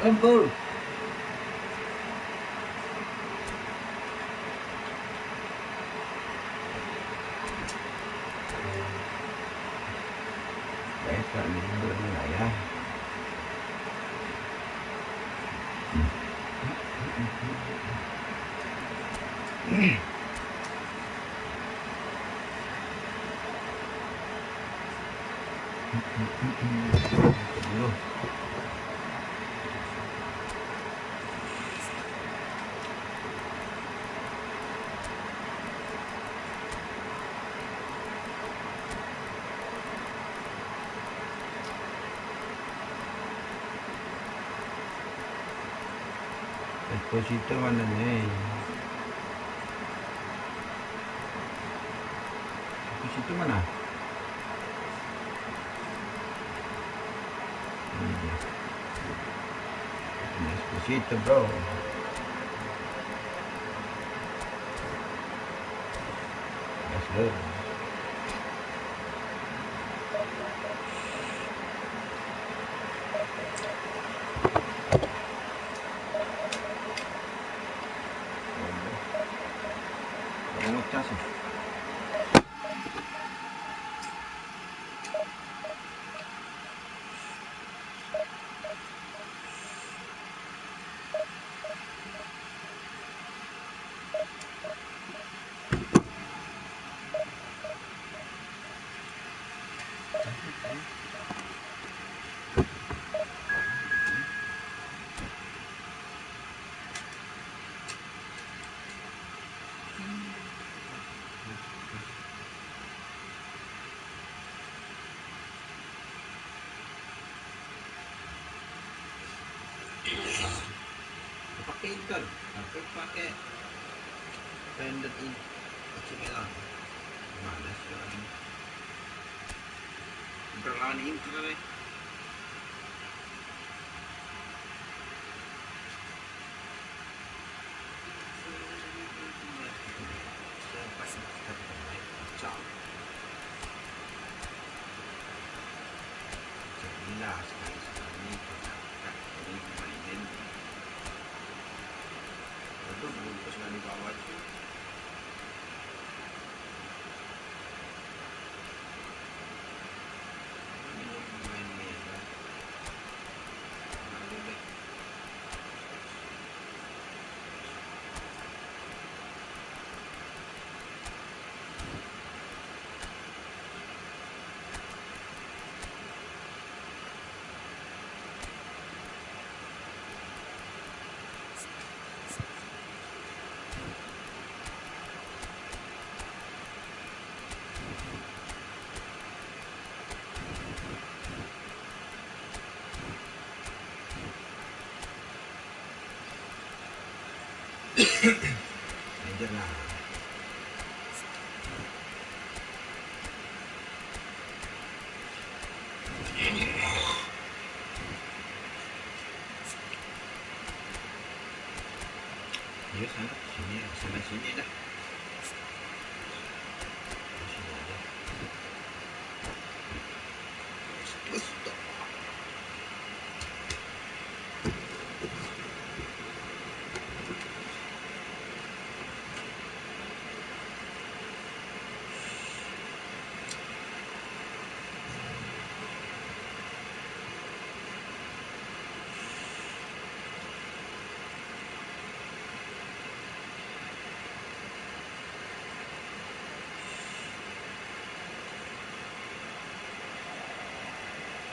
Lemur. Baik, Kak, ini dulu lah ya. Dulu. Deposito mana nih? Deposito mana? Deposito, bro. Let's go. Pakai Intel atau pakai standard ini HCL mana sih orang ini berlawan Intel Anjir lah. Yuk sana sini, sana sini dah. Sini aja. Stop.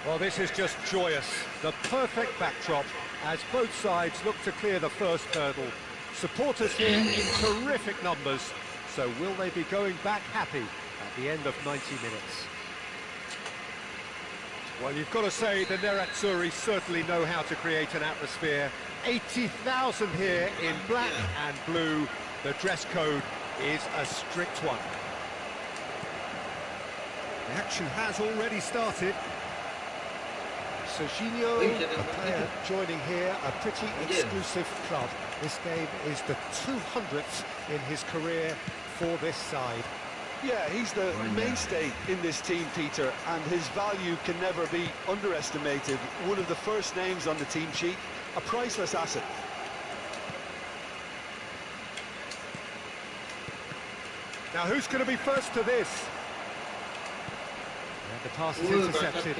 Well, this is just joyous. The perfect backdrop as both sides look to clear the first hurdle. Supporters here in terrific numbers. So will they be going back happy at the end of 90 minutes? Well, you've got to say the Nerazzurri certainly know how to create an atmosphere. 80,000 here in black and blue. The dress code is a strict one. The action has already started. Serginho, a player joining here, a pretty exclusive club. This game is the 200th in his career for this side. Yeah, he's the mainstay in this team, Peter, and his value can never be underestimated. One of the first names on the team sheet, a priceless asset. Now who's going to be first to this? And the pass is intercepted.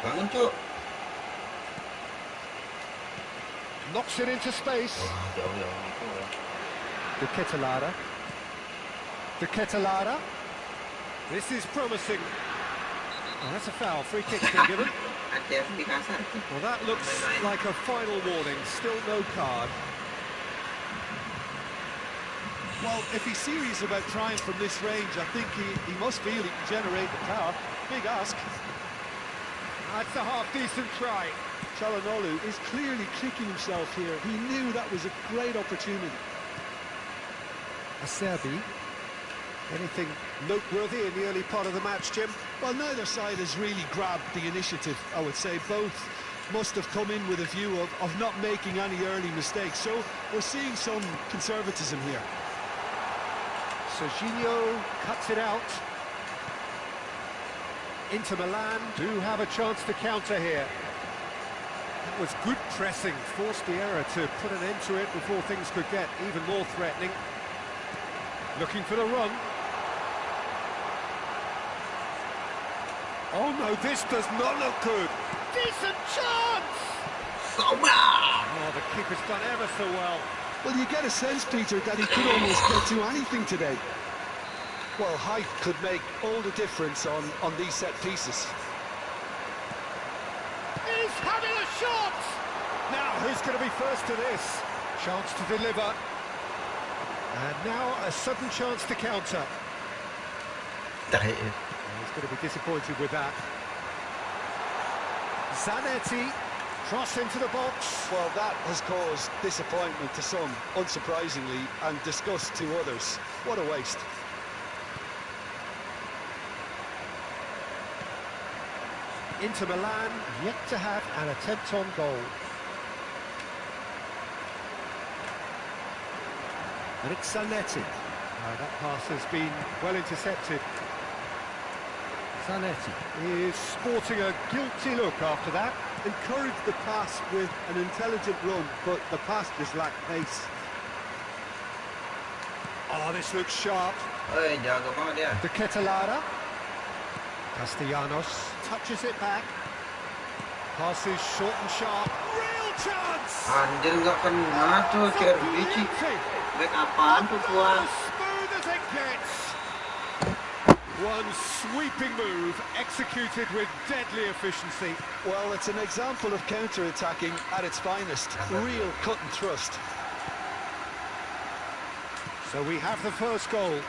Bangun cuk. Knocks it into space. Wah, jauh. De Ketelare. This is promising. Oh, that's a foul. Free kick's been given. Well, that looks like a final warning. Still no card. Well, if he's serious about trying from this range, I think he must feel he can generate the power. Big ask. That's a half-decent try. Calhanoglu is clearly kicking himself here. He knew that was a great opportunity. Acerbi. Anything noteworthy in the early part of the match, Jim? Well, neither side has really grabbed the initiative, I would say. Both must have come in with a view of not making any early mistakes. So we're seeing some conservatism here. Serginho cuts it out. Inter Milan do have a chance to counter here. That was good pressing, forced the error to put an end to it before things could get even more threatening. Looking for the run. Oh no, this does not look good. Decent chance! Oh, the keeper's done ever so well. Well, you get a sense, Peter, that he could almost get to anything today. Well, height could make all the difference on these set pieces. He's having a shot! Now, who's going to be first to this? Chance to deliver. And now a sudden chance to counter. He's going to be disappointed with that. Zanetti, cross into the box. Well, that has caused disappointment to some, unsurprisingly, and disgust to others. What a waste. Inter Milan yet to have an attempt on goal. And it's Zanetti. That pass has been well intercepted. Zanetti is sporting a guilty look after that. Encouraged the pass with an intelligent run, but the pass just lacked pace. Oh, this looks sharp. Jago banget dia. De Ketelare. Castellanos touches it back. Passes short and sharp. Real chance! Anjir nggak kena tuh, Bicik. Back apaan tuh, Tuan? Smooth as it gets. One sweeping move executed with deadly efficiency. Well, it's an example of counter-attacking at its finest. Real cut and thrust. So we have the first goal.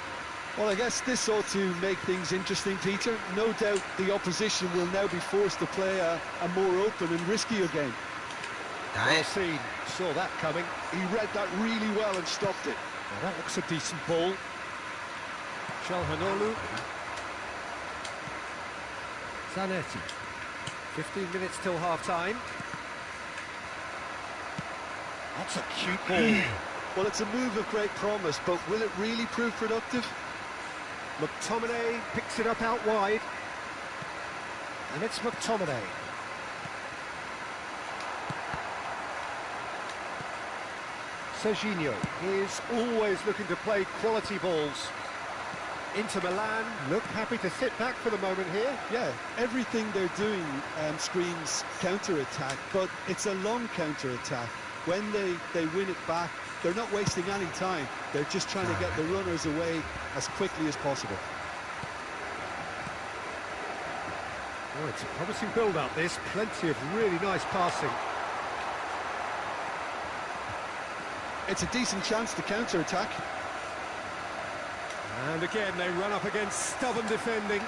Well, I guess this ought to make things interesting, Peter. No doubt the opposition will now be forced to play a more open and riskier game. Well seen. Saw that coming. He read that really well and stopped it. Well, that looks a decent ball. Calhanoglu. Zanetti. 15 minutes till half-time. That's a cute ball. Well, it's a move of great promise, but will it really prove productive? McTominay picks it up out wide. And it's McTominay. Serginho is always looking to play quality balls. Inter Milan look happy to sit back for the moment here. Yeah, everything they're doing screams counter-attack, but it's a long counter-attack. When they win it back, they're not wasting any time. They're just trying to get the runners away as quickly as possible. Oh, it's a promising build-up, this. Plenty of really nice passing. It's a decent chance to counter-attack. And again, they run up against stubborn defending.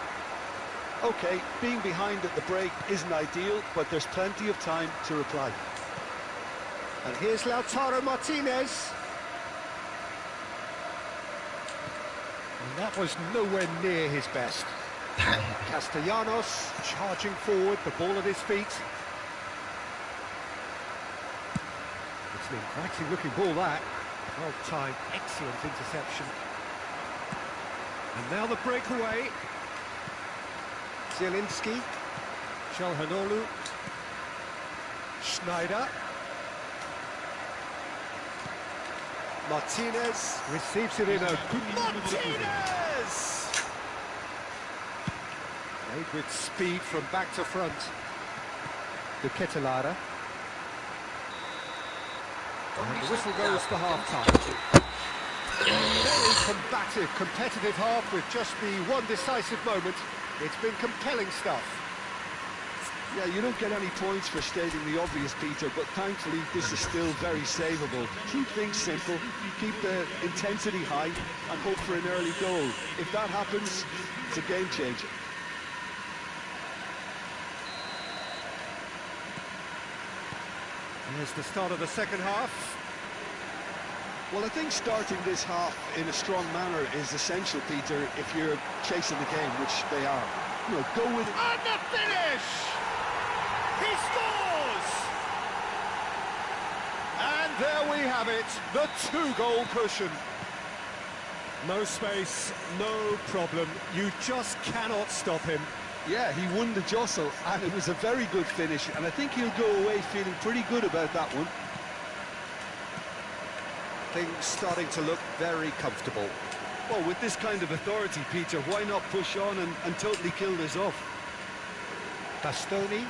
OK, being behind at the break isn't ideal, but there's plenty of time to reply. And here's Lautaro Martinez. And that was nowhere near his best. Castellanos charging forward, the ball at his feet. It's an inviting looking ball, that. Well-timed, excellent interception. And now the breakaway. Zielinski. Calhanoglu. Schneider. Martinez receives it in a good... Martinez! Made with speed from back to front. De Ketelaere. And the whistle goes for half-time. Very combative, competitive half with just the one decisive moment. It's been compelling stuff. Yeah, you don't get any points for stating the obvious, Peter, but thankfully this is still very savable. Keep things simple, keep the intensity high, and hope for an early goal. If that happens, it's a game changer. Here's the start of the second half. Well, I think starting this half in a strong manner is essential, Peter, if you're chasing the game, which they are. You know, go with it. And the finish! He scores! And there we have it, the two-goal cushion. No space, no problem. You just cannot stop him. Yeah, he won the jostle, and it was a very good finish, and I think he'll go away feeling pretty good about that one. Things starting to look very comfortable. Well, with this kind of authority, Peter, why not push on and totally kill this off? Bastoni,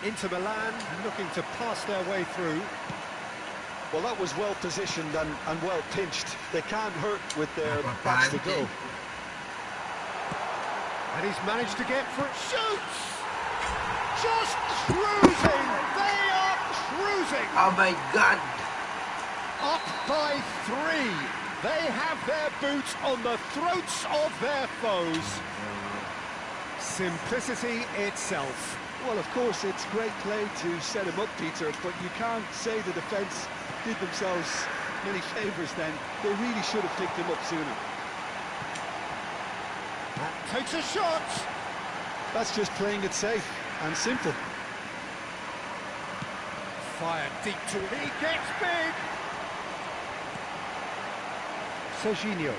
Inter Milan, looking to pass their way through. Well, that was well positioned and well pinched. They can't hurt with their backs to go. And he's managed to get for it. Shoots! Just cruising! They are cruising! Oh my God! Up by 3. They have their boots on the throats of their foes. Simplicity itself. Well, of course, it's great play to set him up, Peter, but you can't say the defence did themselves many favours then. They really should have picked him up sooner. Takes a shot. That's just playing it safe and simple. Fire deep to it. He gets big. Serginho.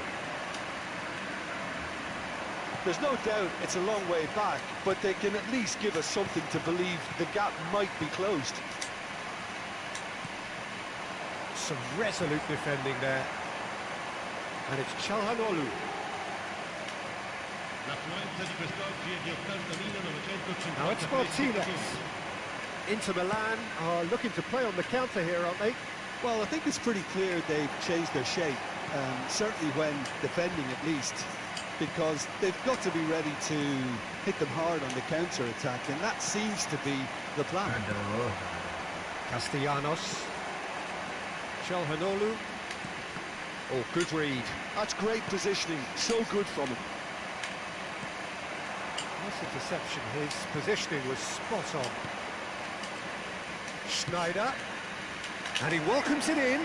There's no doubt it's a long way back, but they can at least give us something to believe the gap might be closed. Some resolute defending there. And it's Calhanoglu. Now it's Martinez. Inter Milan are looking to play on the counter here, aren't they? Well, I think it's pretty clear they've changed their shape, certainly when defending at least, because they've got to be ready to hit them hard on the counter-attack, and that seems to be the plan. Castellanos. Calhanoglu. Oh, good read. That's great positioning, so good from him. Nice interception, his positioning was spot on. Schneider, and he welcomes it in.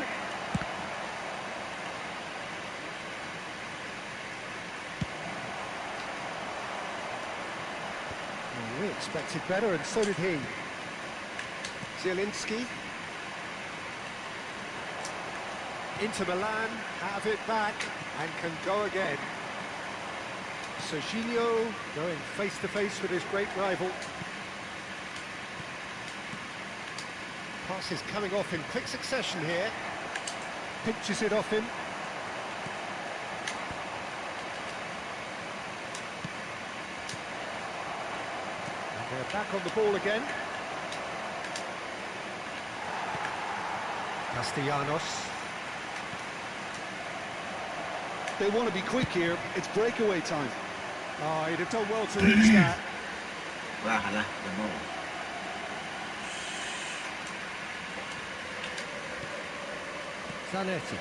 Well, we expected better, and so did he. Zielinski. Inter Milan have it back and can go again. Serginho going face-to-face with his great rival. Passes coming off in quick succession here. Pinches it off him. And they're back on the ball again. Castellanos. They want to be quick here. It's breakaway time. Oh, he'd have done well to reach that. Pahala, Lemur. Zanetti.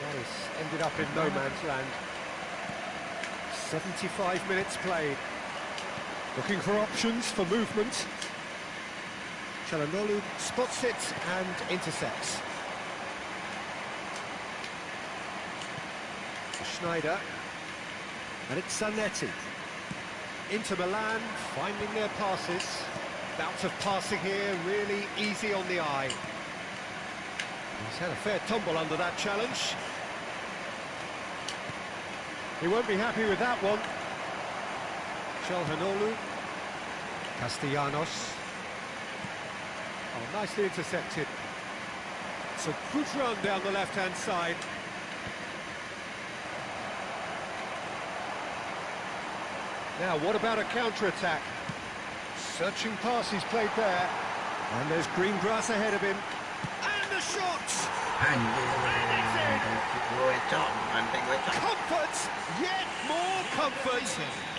That has ended up in no man's land. 75 minutes played. Looking for options for movement. Calhanoglu spots it and intercepts. Schneider. And it's Zanetti. Inter Milan finding their passes. Bout of passing here, really easy on the eye. He's had a fair tumble under that challenge. He won't be happy with that one. Chelhanoglu. Castellanos. Oh, nicely intercepted. It's a good run down the left-hand side. Now, what about a counter-attack? Searching pass he's played there. And there's green grass ahead of him. And the shot! Comfort! Yet more comfort!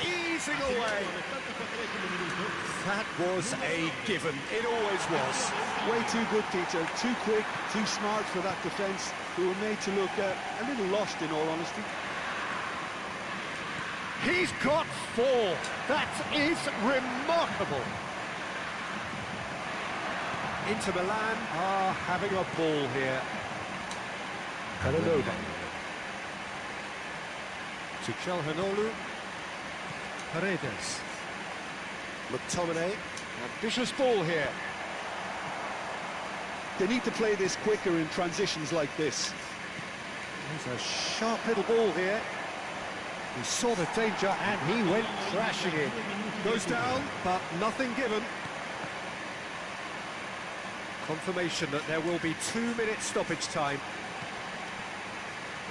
Easing away. That was a given. It always was. Way too good, Peter. Too quick, too smart for that defence, who were made to look a little lost, in all honesty. He's got 4. That is remarkable. Inter Milan are having a ball here. Villanova. To Chelhanoglu. Paredes. McTominay. Ambitious ball here. They need to play this quicker in transitions like this. There's a sharp little ball here. He saw the danger and he went crashing in. Goes down, but nothing given. Confirmation that there will be 2 minutes stoppage time.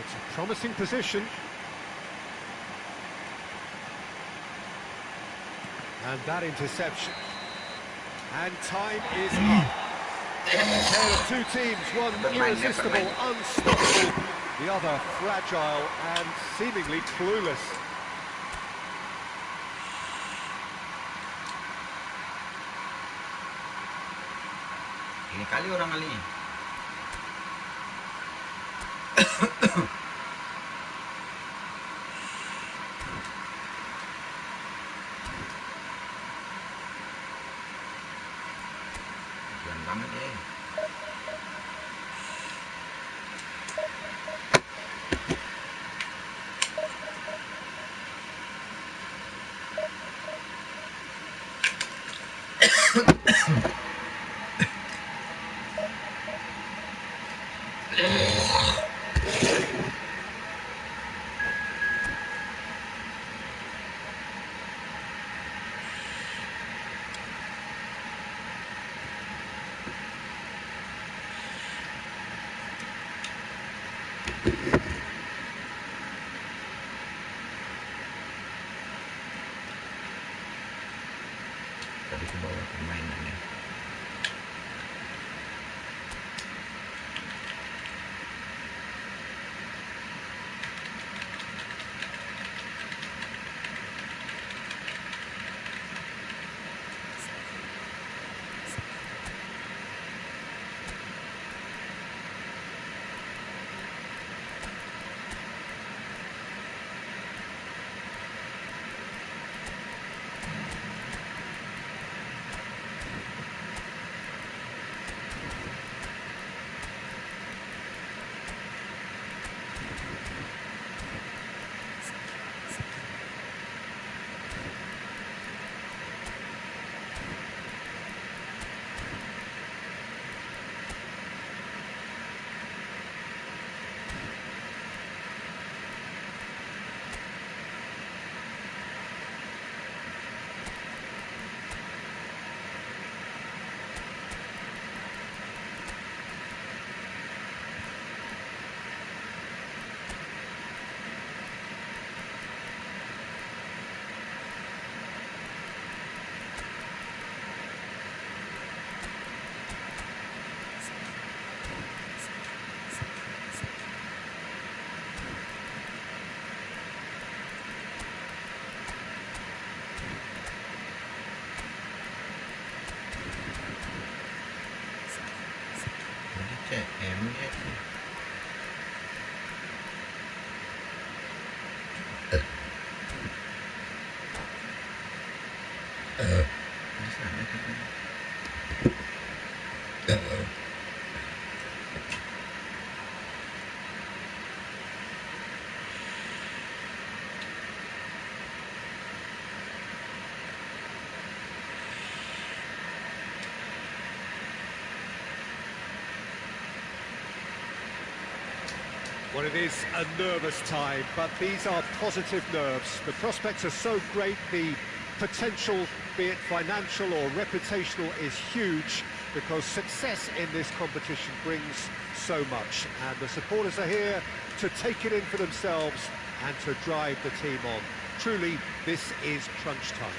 It's a promising position. And that interception. And time is up. A tale of 2 teams, one irresistible, unstoppable, the other fragile and seemingly clueless. Ini kali orang kalinya. Keren banget ya. Tadi ke bawah permainannya. Well, it is a nervous time, but these are positive nerves. The prospects are so great, the potential, be it financial or reputational, is huge, because success in this competition brings so much, and the supporters are here to take it in for themselves and to drive the team on. Truly, this is crunch time.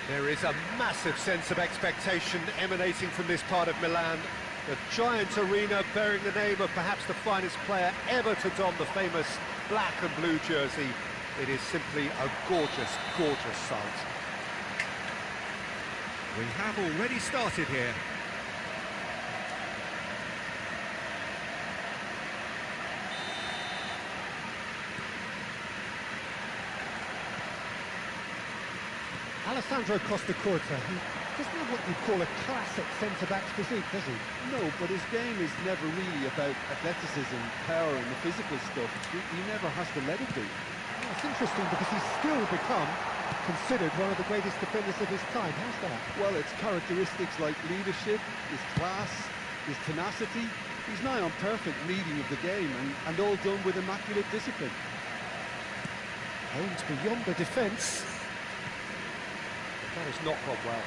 There is a massive sense of expectation emanating from this part of Milan. The giant arena bearing the name of perhaps the finest player ever to don the famous black and blue jersey. It is simply a gorgeous, gorgeous sight. We have already started here. Alessandro Costacurta, he doesn't have what you'd call a classic centre-back physique, does he? No, but his game is never really about athleticism, power and the physical stuff. He never has to let it be. Well, it's interesting because he's still become considered one of the greatest defenders of his time. How's that? Well, it's characteristics like leadership, his class, his tenacity. He's nigh on perfect reading of the game and all done with immaculate discipline. Aims beyond the defence. That has not gone well.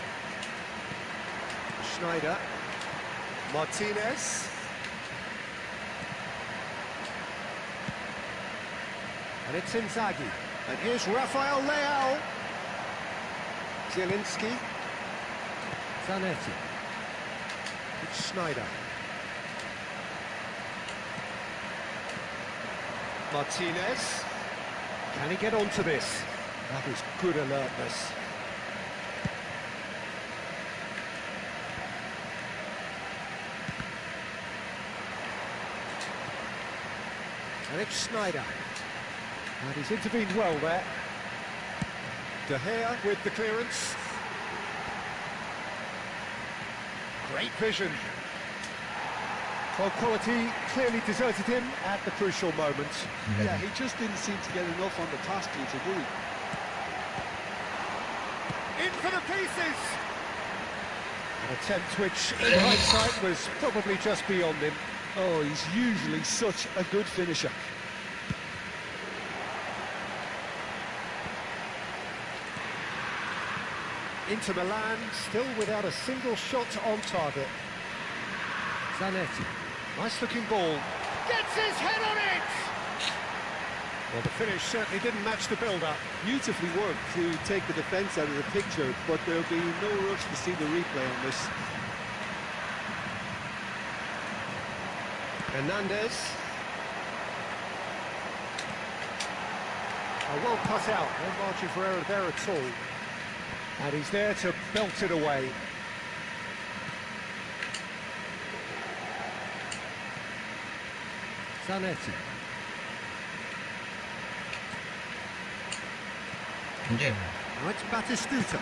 Schneider. Martinez. And it's Inzaghi. And here's Rafael Leao. Zielinski. Zanetti. It's Schneider. Martinez. Can he get onto this? That is good alertness. And it's Schneider. And he's intervened well there. De Gea with the clearance. Great vision. Well, quality clearly deserted him at the crucial moment. Yeah, he just didn't seem to get enough on the task to do it. In for the pieces! An attempt which, in hindsight, was probably just beyond him. Oh, he's usually such a good finisher. Inter Milan still without a single shot on target. Zanetti. Nice looking ball. Gets his head on it! Well, the finish certainly didn't match the build-up. Beautifully worked to take the defence out of the picture, but there'll be no rush to see the replay on this. Hernandez. Well cut out, no margin for error there at all. And he's there to belt it away. Zanetti. Now it's Batistuta.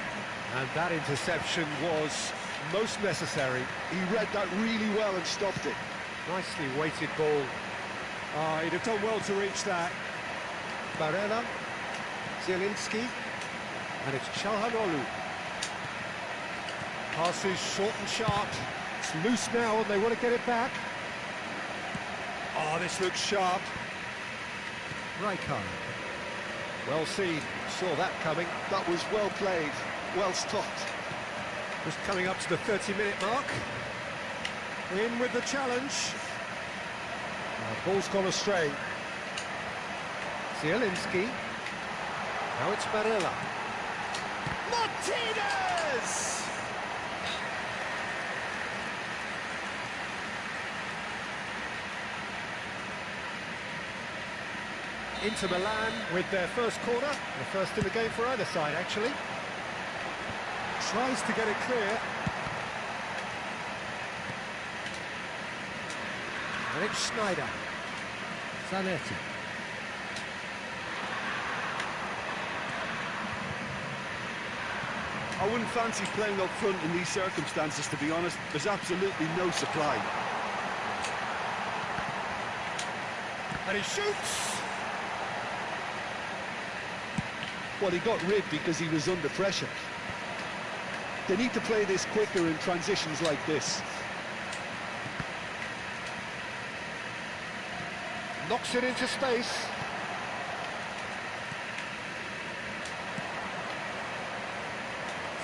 And that interception was most necessary. He read that really well and stopped it. Nicely weighted ball. He'd have done well to reach that. Barella. Zielinski. And it's Çalhanoğlu. Passes short and sharp. It's loose now and they want to get it back. Oh, this looks sharp. Rijkaard. Well seen. Saw that coming. That was well played, well stopped. Just coming up to the 30-minute mark. In with the challenge. Ball's gone astray. Zielinski. Now it's Barella. Martinez! Inter Milan with their first corner, the first in the game for either side, actually. Tries to get it clear. And it's Schneider. Zanetti. I wouldn't fancy playing up front in these circumstances, to be honest. There's absolutely no supply. And he shoots! Well, he got rid because he was under pressure. They need to play this quicker in transitions like this. Knocks it into space.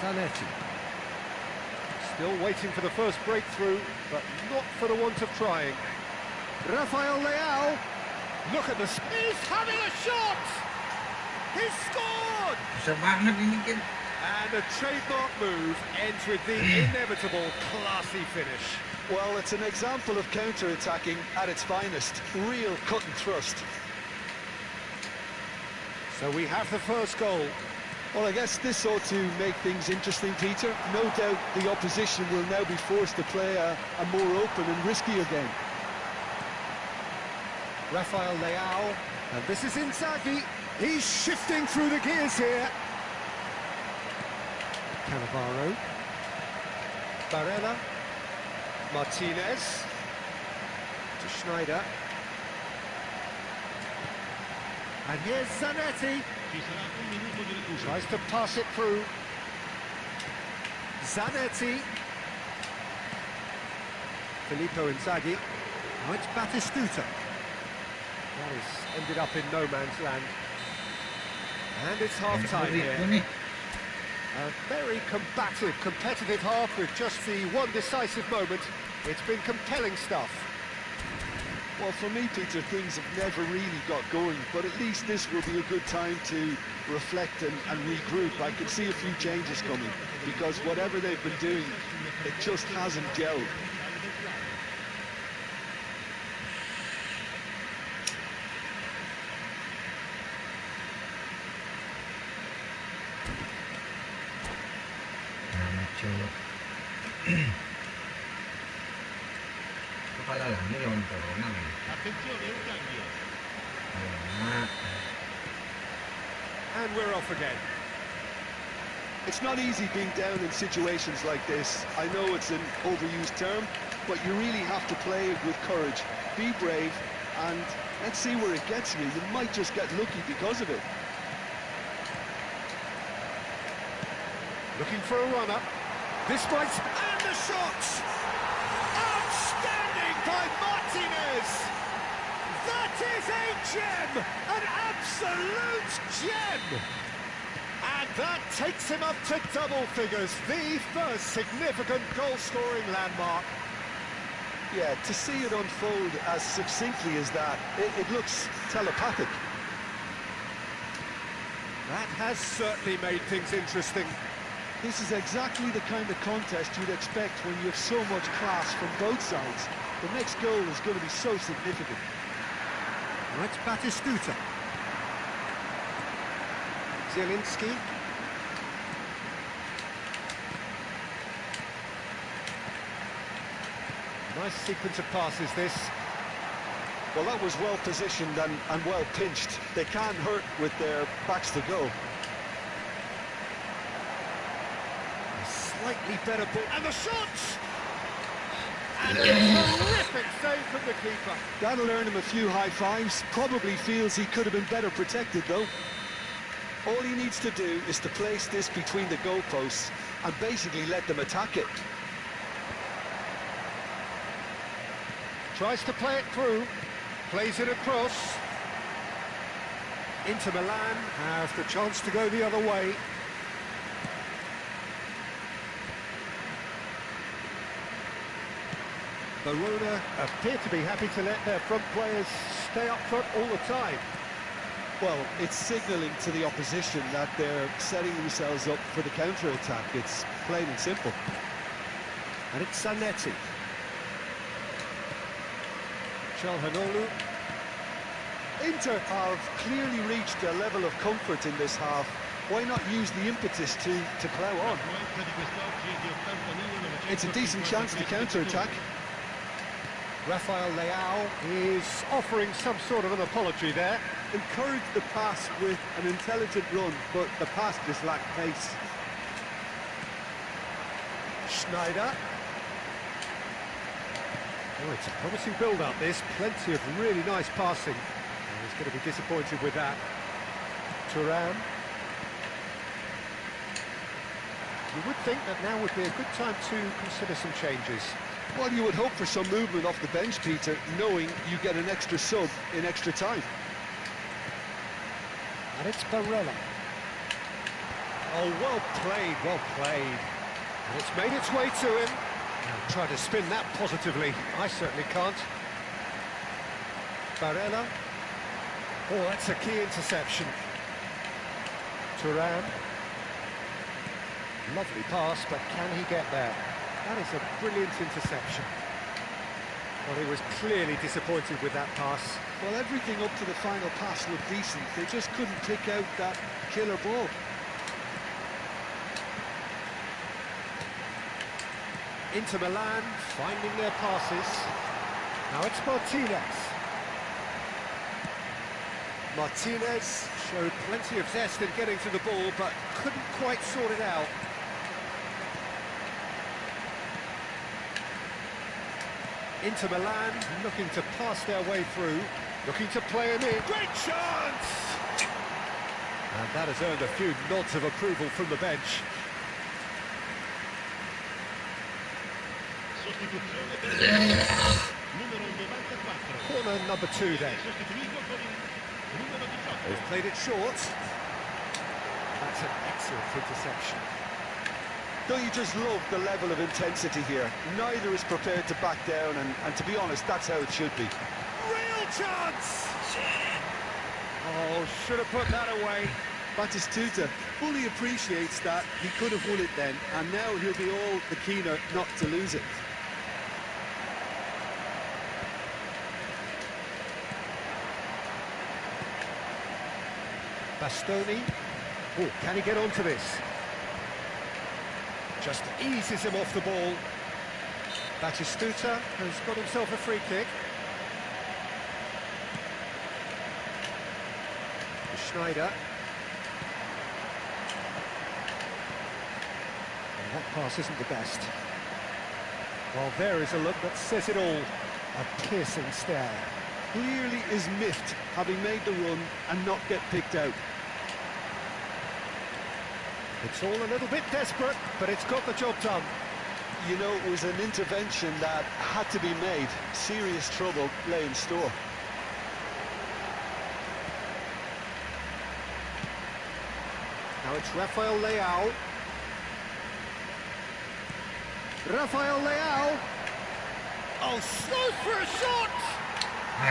Zanetti. Still waiting for the first breakthrough, but not for the want of trying. Rafael Leao. Look at this. He's having a shot! He's scored! Bisa banget ini kan. And a trademark move ends with the inevitable classy finish. Well, it's an example of counter-attacking at its finest. Real cut and thrust. So we have the first goal. Well, I guess this ought to make things interesting, Peter. No doubt the opposition will now be forced to play a more open and riskier game. Rafael Leao, and this is Inzaghi. He's shifting through the gears here. Cannavaro. Barella. Martinez. To Schneider. And here's Zanetti. Tries to pass it through. Zanetti. Filippo Inzaghi. Now it's Batistuta. That has ended up in no man's land. And it's half-time here. A very combative, competitive half with just the one decisive moment. It's been compelling stuff. Well, for me, Peter, things have never really got going, but at least this will be a good time to reflect and regroup. I could see a few changes coming, because whatever they've been doing, it just hasn't gelled. Pahala lang, ini lawan Corona kan. And we're off again. It's not easy being down in situations like this. I know it's an overused term, but you really have to play it with courage. Be brave, and let's see where it gets you. You might just get lucky because of it. Looking for a run-up. This might... And the shot! Outstanding by Martinez! That is a gem! An absolute gem! And that takes him up to double figures, the first significant goal-scoring landmark. Yeah, to see it unfold as succinctly as that, it looks telepathic. That has certainly made things interesting. This is exactly the kind of contest you'd expect when you have so much class from both sides. The next goal is going to be so significant. That's Batistuta. Zielinski. Nice sequence of passes, this. Well, that was well positioned and well pinched. They can't hurt with their backs to go. Slightly better ball. And the shots! And a terrific save from the keeper. That'll earn him a few high fives. Probably feels he could have been better protected, though. All he needs to do is to place this between the goalposts and basically let them attack it. Tries to play it through. Plays it across. Inter Milan have the chance to go the other way. Verona appear to be happy to let their front players stay up front all the time. Well, it's signalling to the opposition that they're setting themselves up for the counter-attack. It's plain and simple. And it's Zanetti. Calhanoglu. Inter have clearly reached a level of comfort in this half. Why not use the impetus to plough on? It's a decent chance to counter-attack. Rafael Leao is offering some sort of an apology there. Encourage the pass with an intelligent run, but the pass just lacked pace. Schneider. Oh, it's a promising build-up, this. Plenty of really nice passing. And he's going to be disappointed with that. Thuram. You would think that now would be a good time to consider some changes. Well, you would hope for some movement off the bench, Peter, knowing you get an extra sub in extra time. And it's Barella. Oh, well played, well played. And it's made its way to him. Now try to spin that positively. I certainly can't. Barella. Oh, that's a key interception. Turan. Lovely pass, but can he get there? That is a brilliant interception. Well, he was clearly disappointed with that pass. Well, everything up to the final pass looked decent. They just couldn't pick out that killer ball. Inter Milan finding their passes. Now it's Martinez. Martinez showed plenty of zest in getting to the ball, but couldn't quite sort it out. Inter Milan looking to pass their way through, looking to play him in. Great chance! And that has earned a few nods of approval from the bench. Corner number 2 then. They've played it short. That's an excellent interception. Don't you just love the level of intensity here? Neither is prepared to back down, and to be honest, that's how it should be. Real chance! Oh, should have put that away. Batistuta fully appreciates that he could have won it then, and now he'll be all the keener not to lose it. Bastoni. Oh, can he get onto this? Just eases him off the ball. Batistuta has got himself a free kick. Schneider. And that pass isn't the best. Well, there is a look that says it all. A piercing stare. Clearly is miffed, having made the run and not get picked out. It's all a little bit desperate, but it's got the job done. You know, it was an intervention that had to be made. Serious trouble lay in store. Now it's Rafael Leao. Rafael Leao. Oh, slow for a shot!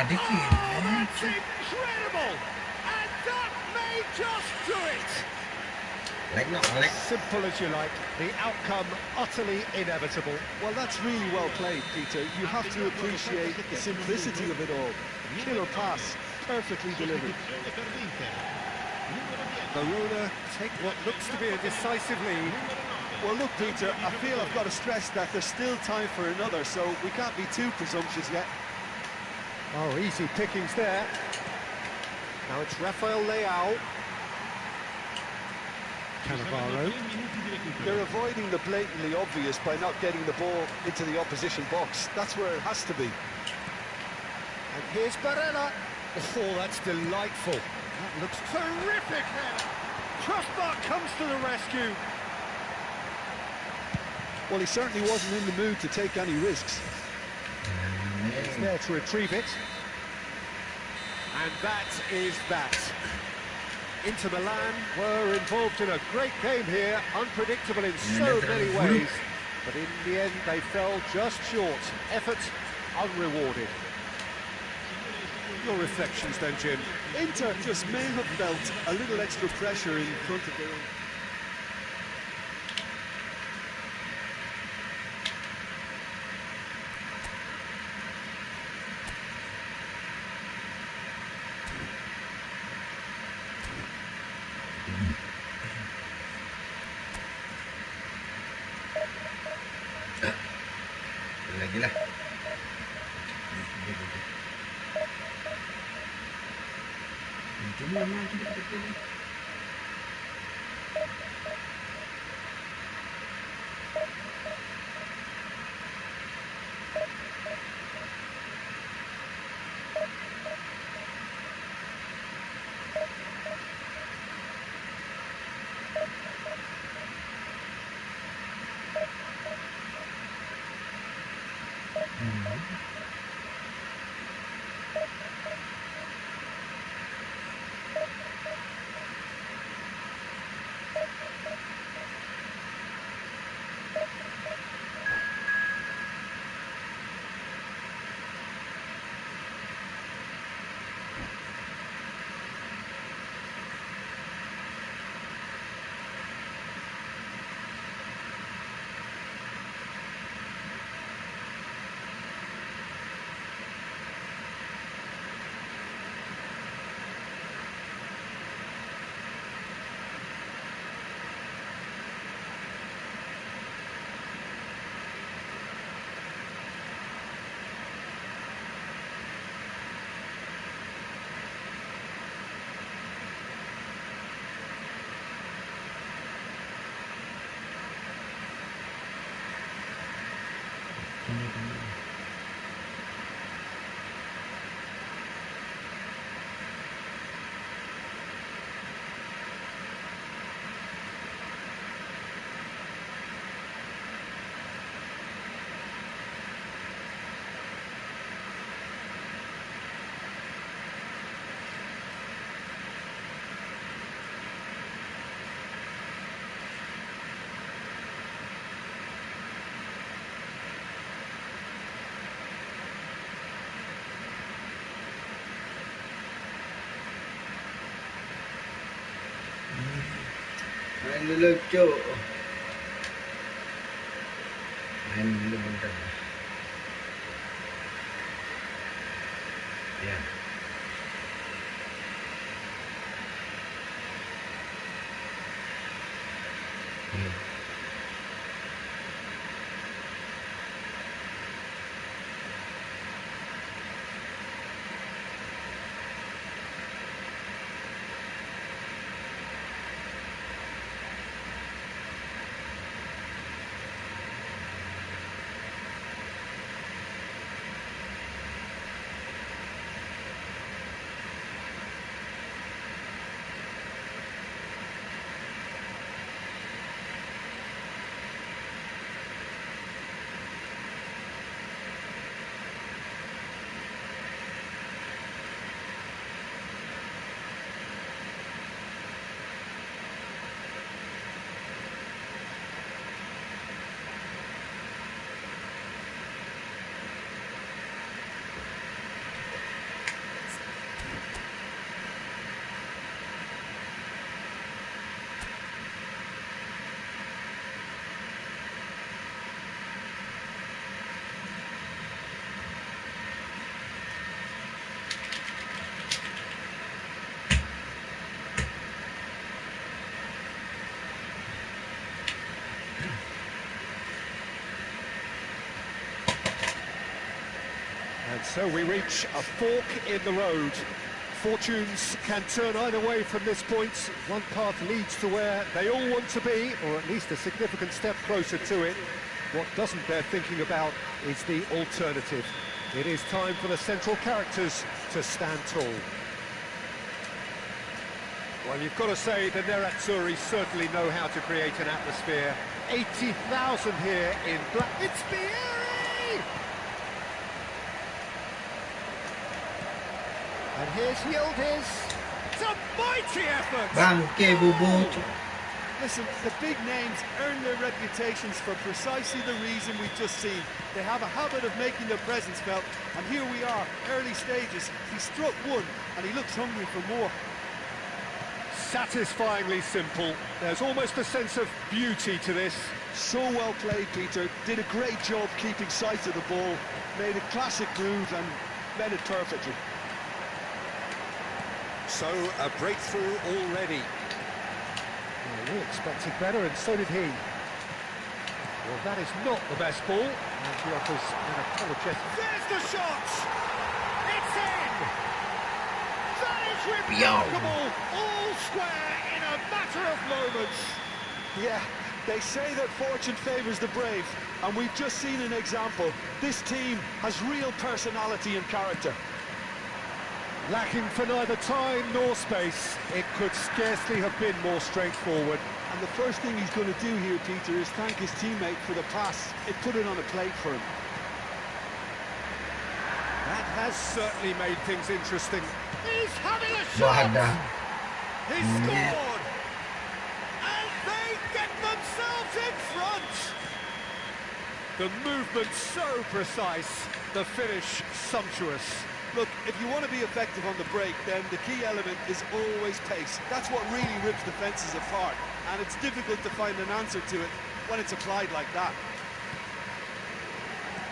Dikit. Oh, that's incredible! And that may just do it! Simple as you like, the outcome utterly inevitable. Well, that's really well played, Peter. You have to appreciate the simplicity of it all. Killer pass, perfectly delivered. Verona take what looks to be a decisive lead. Well, look, Peter, I feel I've got to stress that there's still time for another, so we can't be too presumptuous yet. Oh, easy pickings there. Now it's Rafael Leao. Cannavaro. They're avoiding the blatantly obvious by not getting the ball into the opposition box. That's where it has to be. And here's Barella. Oh, that's delightful. That looks terrific header. Crossbar comes to the rescue. Well, he certainly wasn't in the mood to take any risks. He's there to retrieve it. And that is that. Inter Milan were involved in a great game here, unpredictable in so many ways, but in the end they fell just short. Effort unrewarded. Your reflections then, Jim? Inter just may have felt a little extra pressure in front of their own. Lagi lah. Ini memang kita betul. lucu. Main dulu bentar. Ya. And so we reach a fork in the road. Fortunes can turn either way from this point. One path leads to where they all want to be, or at least a significant step closer to it. What doesn't bear thinking about is the alternative. It is time for the central characters to stand tall. Well, you've got to say the Nerazzurri certainly know how to create an atmosphere. 80,000 here in black. It's Vieri! And here's Yildiz. It's a mighty effort! Bangke bubut. Listen, the big names earn their reputations for precisely the reason we've just seen. They have a habit of making their presence felt, and here we are, early stages. He struck one, and he looks hungry for more. Satisfyingly simple. There's almost a sense of beauty to this. So well played, Peter. Did a great job keeping sight of the ball. Made a classic move and met it perfectly. So, a breakthrough already. Well, we expected better, and so did he. Well, that is not the best ball, and he offers an apology. There's the shot! It's in! That is remarkable! All square in a matter of moments. Yeah, they say that fortune favours the brave, and we've just seen an example. This team has real personality and character. Lacking for neither time nor space, it could scarcely have been more straightforward. And the first thing he's going to do here, Peter, is thank his teammate for the pass. It put it on a plate for him. That has certainly made things interesting. He's having a shot! He scored! And they get themselves in front! The movement so precise, the finish sumptuous. Look, if you want to be effective on the break, then the key element is always pace. That's what really rips defences apart, and it's difficult to find an answer to it when it's applied like that.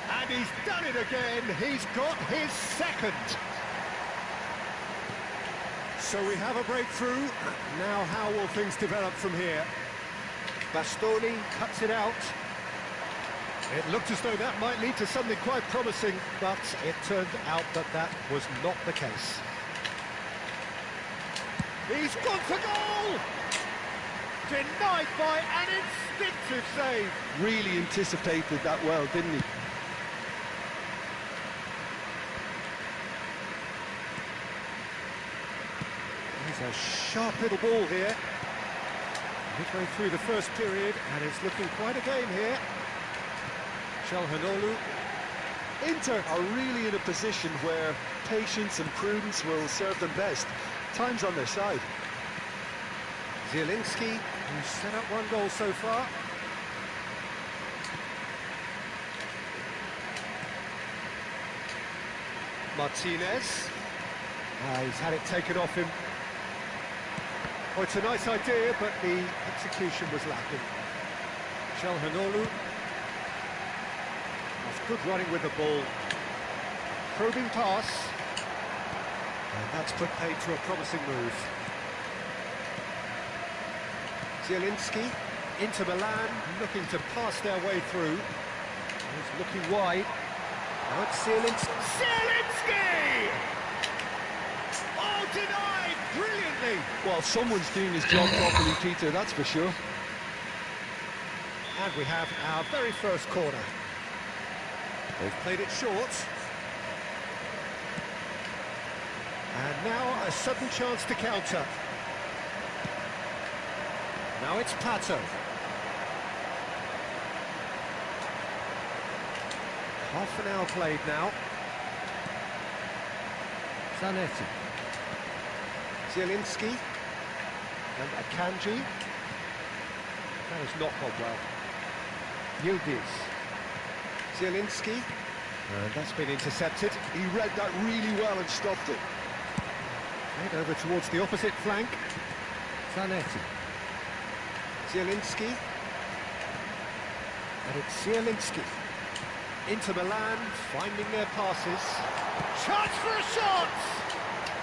And he's done it again. He's got his second. So we have a breakthrough. Now how will things develop from here? Bastoni cuts it out. It looked as though that might lead to something quite promising, but it turned out that that was not the case. He's gone for goal! Denied by an instinctive save. Really anticipated that well, didn't he? He's a sharp little ball here. Midway through the first period, and it's looking quite a game here. Çalhanoğlu. Inter are really in a position where patience and prudence will serve them best. Time's on their side. Zielinski, who's set up one goal so far. Martinez. He's had it taken off him. Oh, it's a nice idea, but the execution was lacking. Aaauuukkkkkk. That's good running with the ball. Probing pass. And that's put paid to a promising move. Zielinski into Milan, looking to pass their way through. He's looking wide. Now it's Zielinski. Zielinski! Oh, denied brilliantly! Well, someone's doing his job properly, Peter, that's for sure. And we have our very first corner. They've played it short. And now a sudden chance to counter. Now it's Pato. Half an hour played now. Zanetti. Zielinski. And Akanji. That has not gone well. Yildiz. Zielinski. And that's been intercepted. He read that really well and stopped it. Head over towards the opposite flank. Zanetti. Zielinski. And it's Zielinski. Into Milan, finding their passes. Chance for a shot!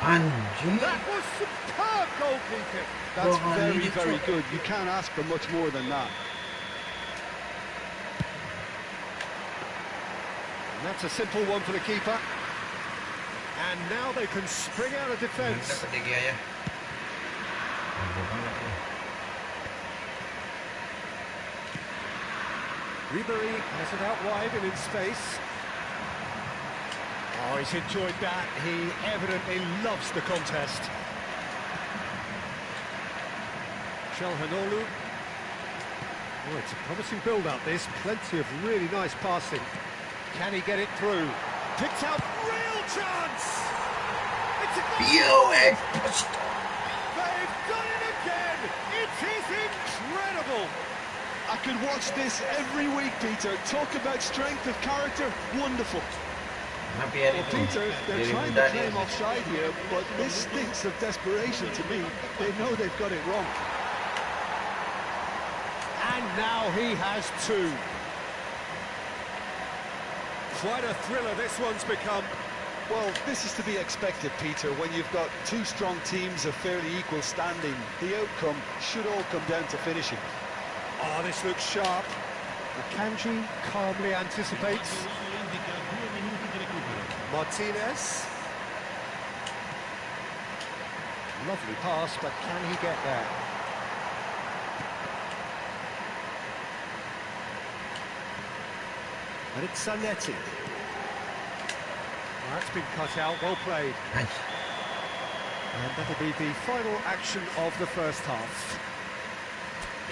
Anjing. That was superb goalkeeping. That's very, very good. You can't ask for much more than that. And that's a simple one for the keeper. And now they can spring out of defence. Dapat dia ya. Ribery has it out wide and in space. Oh, he's enjoyed that. He evidently loves the contest. Aaauuukkkk. Oh, it's a promising build-up, this. Plenty of really nice passing. Can he get it through? Picked out, real chance! It's a goal! They've done it again! It is incredible! I could watch this every week, Peter. Talk about strength of character, wonderful. Well, Peter, they're trying to claim offside here, but this stinks of desperation to me. They know they've got it wrong. And now he has two. Quite a thriller this one's become. Well, this is to be expected, Peter, when you've got two strong teams of fairly equal standing. The outcome should all come down to finishing. Oh, this looks sharp. Akanji calmly anticipates. Martinez. Lovely pass, but can he get there? And it's Zanetti. Well, that's been cut out, well played. Nice. And that'll be the final action of the first half.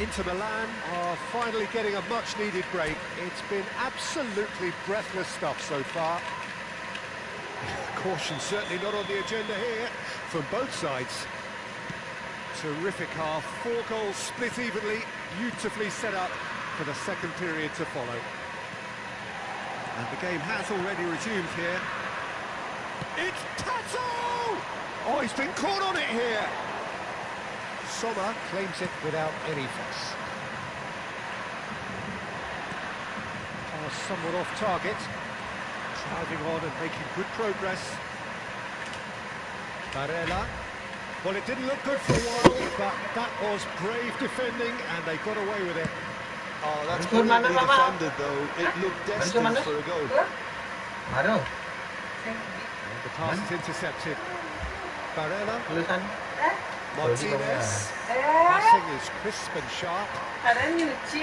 Inter Milan are finally getting a much-needed break. It's been absolutely breathless stuff so far. Caution certainly not on the agenda here from both sides. Terrific half, 4 goals split evenly, beautifully set up for the second period to follow. And the game has already resumed here. It's Pato! Oh, he's been caught on it here. Sommer claims it without any fuss. Pass somewhat off target. Driving on and making good progress. Karena. Well, it didn't look good for a while, but that was brave defending, and they got away with it. Oh, that's brilliantly defended, though. It looked destined for a goal. Aduh. And the pass is intercepted. Karena. Tulisan. Martinez. Passing is crisp and sharp. Martinez!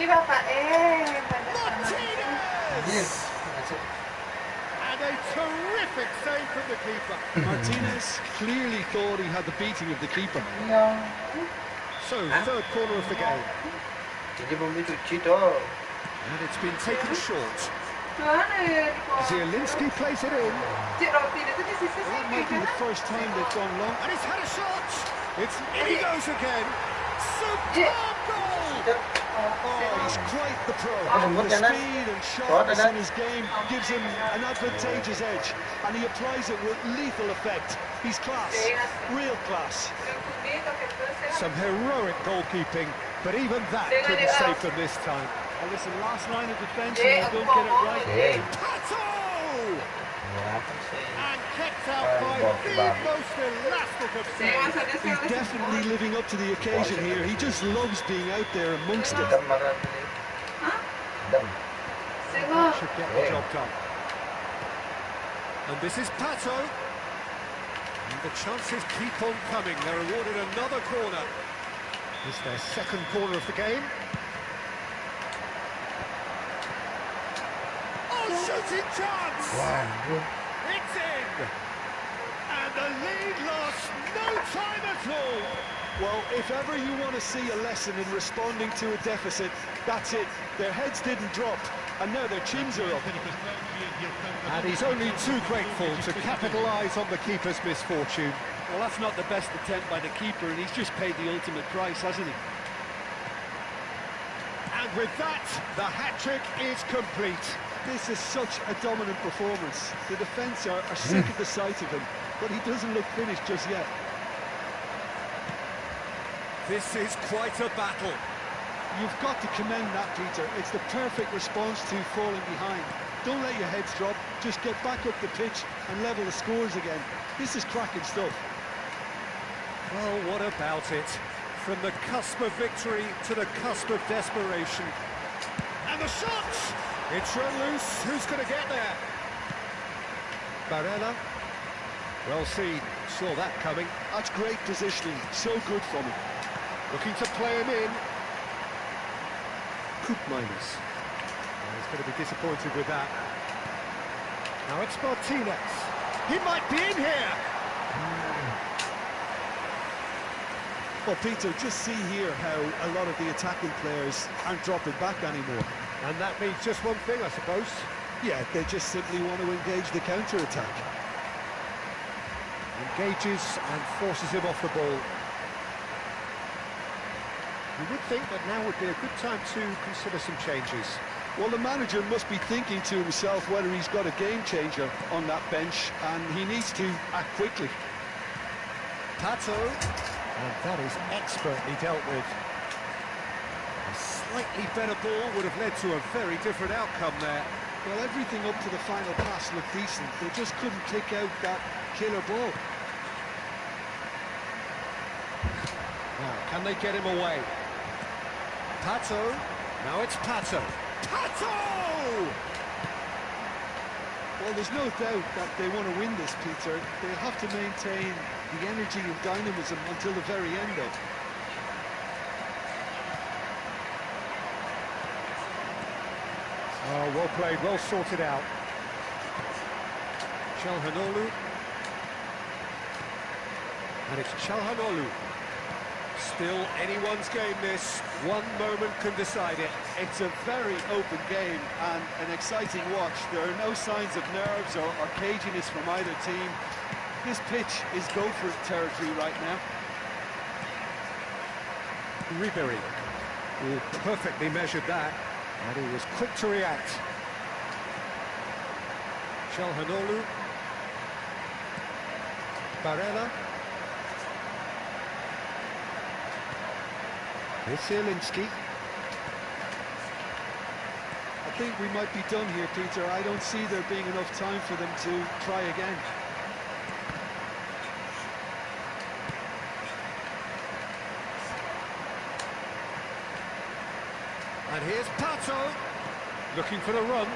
And a terrific save from the keeper. Martinez clearly thought he had the beating of the keeper. So, third corner of the game. And it's been taken short. Zielinski plays it in. That might be the first time they've gone long. And he's had a shot! It's in he goes again! Superb goal! Oh, he's quite the pro. Lembut The ya, Nan? speed and Kuat, sharpness Nan? in his game gives him an advantageous edge, and he applies it with lethal effect. He's class, real class. Some heroic goalkeeping, but even that couldn't save them this time. Well, listen, last line of defence, and they don't get it right. Oke. Pato! Ya, apa sih? And kept out by the most elastic of saves. He's definitely living up to the occasion here. He just loves being out there amongst it. Dem makan tadi. Dem. That should get the job done. And this is Pato. And the chances keep on coming. They're awarded another corner. It's their second corner of the game. Oh, shooting chance! Waduh. It's in! And the lead lost no time at all. Well, if ever you want to see a lesson in responding to a deficit, that's it. Their heads didn't drop, and now their chins are up. And he's only too grateful to capitalise on the keeper's misfortune. Well, that's not the best attempt by the keeper, and he's just paid the ultimate price, hasn't he? And with that, the hat-trick is complete. This is such a dominant performance. The defence are sick at the sight of him, but he doesn't look finished just yet. This is quite a battle. You've got to commend that, Peter. It's the perfect response to falling behind. Don't let your heads drop. Just get back up the pitch and level the scores again. This is cracking stuff. Well, what about it? From the cusp of victory to the cusp of desperation. And the shot! It's run loose. Who's going to get there? Pahala. Well seen. Saw that coming. That's great positioning. So good from him. Looking to play him in. Coop minus. He's going to be disappointed with that. Now it's Martinez. He might be in here. Well, Peter, just see here how a lot of the attacking players aren't dropping back anymore. And that means just one thing, I suppose. Yeah, they just simply want to engage the counter-attack. Engages and forces him off the ball. You would think that now would be a good time to consider some changes. Well, the manager must be thinking to himself whether he's got a game-changer on that bench, and he needs to act quickly. Pato, and that is expertly dealt with. A slightly better ball would have led to a very different outcome there. Well, everything up to the final pass looked decent. They just couldn't kick out that killer ball. Now, can they get him away? Pato, now it's Pato. Pato! Well, there's no doubt that they want to win this, Peter. They have to maintain the energy and dynamism until the very end, though. Oh, well played, well sorted out. Aaauuukkkkkk. And it's Aaauuukkkkkk. Still anyone's game this. One moment can decide it. It's a very open game and an exciting watch. There are no signs of nerves or caginess from either team. This pitch is go-for-it territory right now. Ribery perfectly measured that, and he was quick to react. Aaauuukkkk. Pahala. Zielinski. I think we might be done here, Peter. I don't see there being enough time for them to try again. And here's Pato, looking for the run.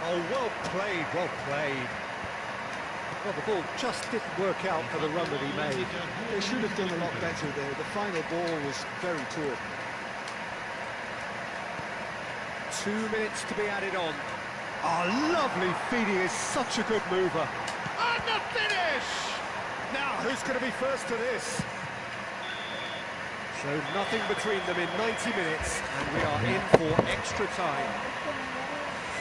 Oh, well played, well played. Well, the ball just didn't work out for the run that he made. They should have done a lot better there. The final ball was very poor. 2 minutes to be added on. Oh, lovely feeding, is such a good mover. And the finish! Now, who's going to be first to this? So nothing between them in 90 minutes, and we are in for extra time.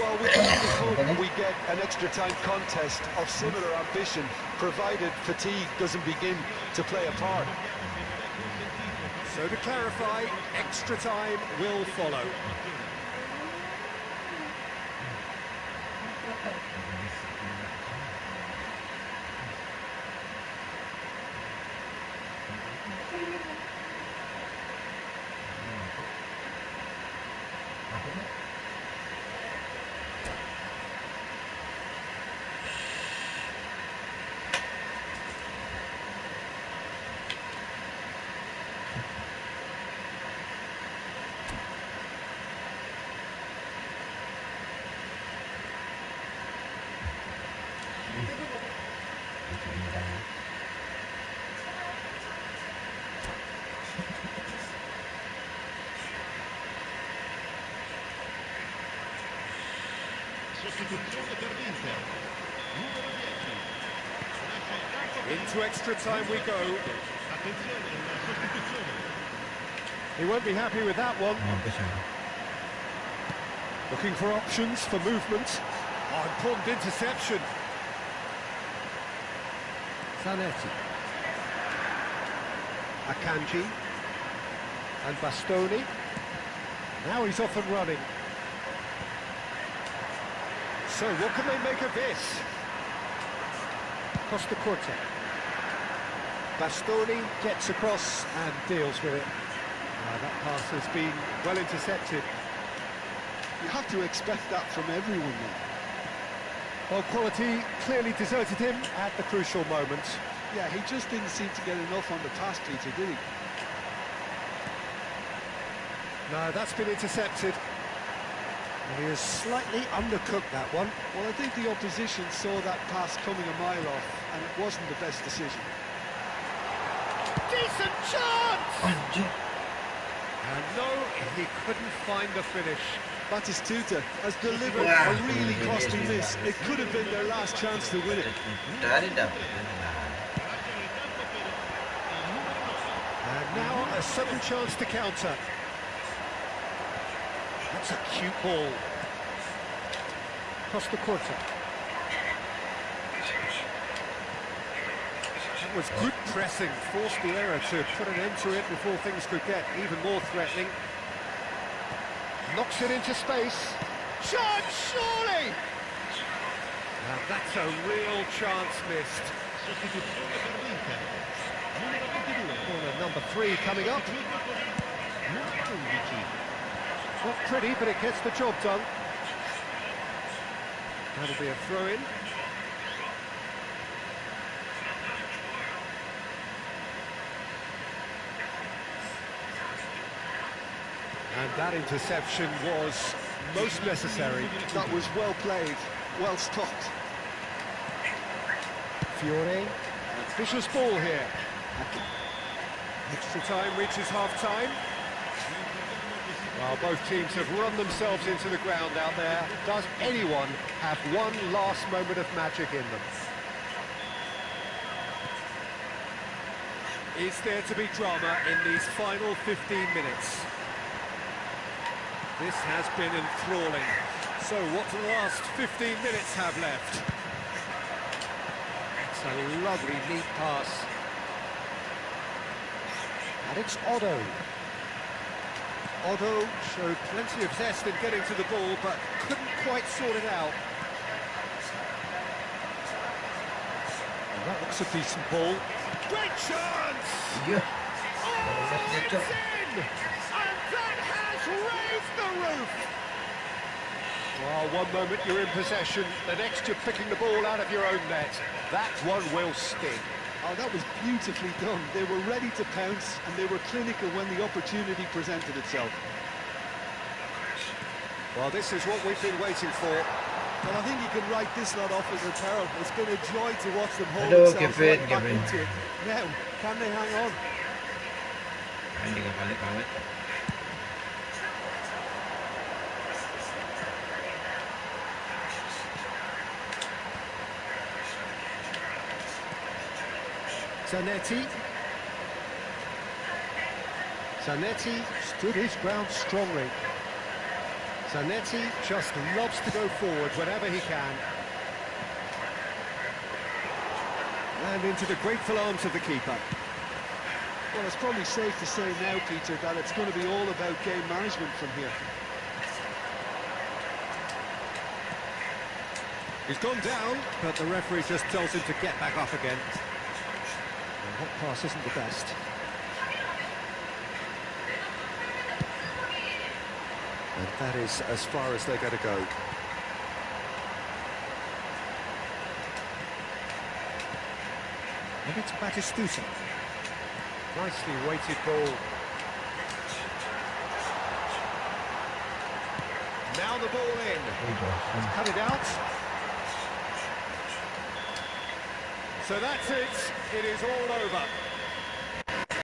Well, we can only hope we get an extra time contest of similar ambition, provided fatigue doesn't begin to play a part. So to clarify, extra time will follow. Into extra time we go. He won't be happy with that one. Looking for options for movement. Oh, important interception. Zanetti. Akanji. And Bastoni. Now he's off and running. So what can they make of this? Costa Corte. Bastoni gets across and deals with it. That pass has been well intercepted. You have to expect that from everyone now. Well, quality clearly deserted him at the crucial moment. Yeah, he just didn't seem to get enough on the pass, Peter, did he? No, that's been intercepted. He has slightly undercooked that one. Well, I think the opposition saw that pass coming a mile off, and it wasn't the best decision. Decent chance! And no, he couldn't find the finish. Batistuta has delivered a really costly miss. It could have been their last chance to win it. And now a sudden chance to counter. That's a cute ball. Costa Corte. That was good pressing, forced the error to put an end to it before things could get even more threatening. Knocks it into space. Chance, surely! Now that's a real chance missed. Corner number 3 coming up. Not pretty, but it gets the job done. That'll be a throw-in. And that interception was most necessary. That was well played, well stopped. Fiore, vicious ball here. Extra time reaches half-time. Well, both teams have run themselves into the ground out there. Does anyone have one last moment of magic in them? Is there to be drama in these final 15 minutes? This has been enthralling. So what do the last 15 minutes have left? It's a lovely, neat pass. And it's Otto. Otto showed plenty of zest in getting to the ball, but couldn't quite sort it out. And that looks a decent ball. Great chance! Yeah. Oh, it's in! And that has raised the roof! Well, one moment you're in possession, the next you're picking the ball out of your own net. That one will sting. Oh, that was beautifully done. They were ready to pounce, and they were clinical when the opportunity presented itself. Well, this is what we've been waiting for. Well, I think you can write this lot off as a peril. It's been a joy to watch them hold Hello, themselves Kevin, right back Kevin. into it. Now, can they hang on? Hindi ka balik-balik. Zanetti. Zanetti stood his ground strongly. Zanetti just loves to go forward whenever he can. And into the grateful arms of the keeper. Well, it's probably safe to say now, Peter, that it's going to be all about game management from here. He's gone down, but the referee just tells him to get back up again. Well, that pass isn't the best. And that is as far as they're going to go. And it's Batistuta. Nicely weighted ball. Now the ball in. Cut it out. So that's it. It is all over.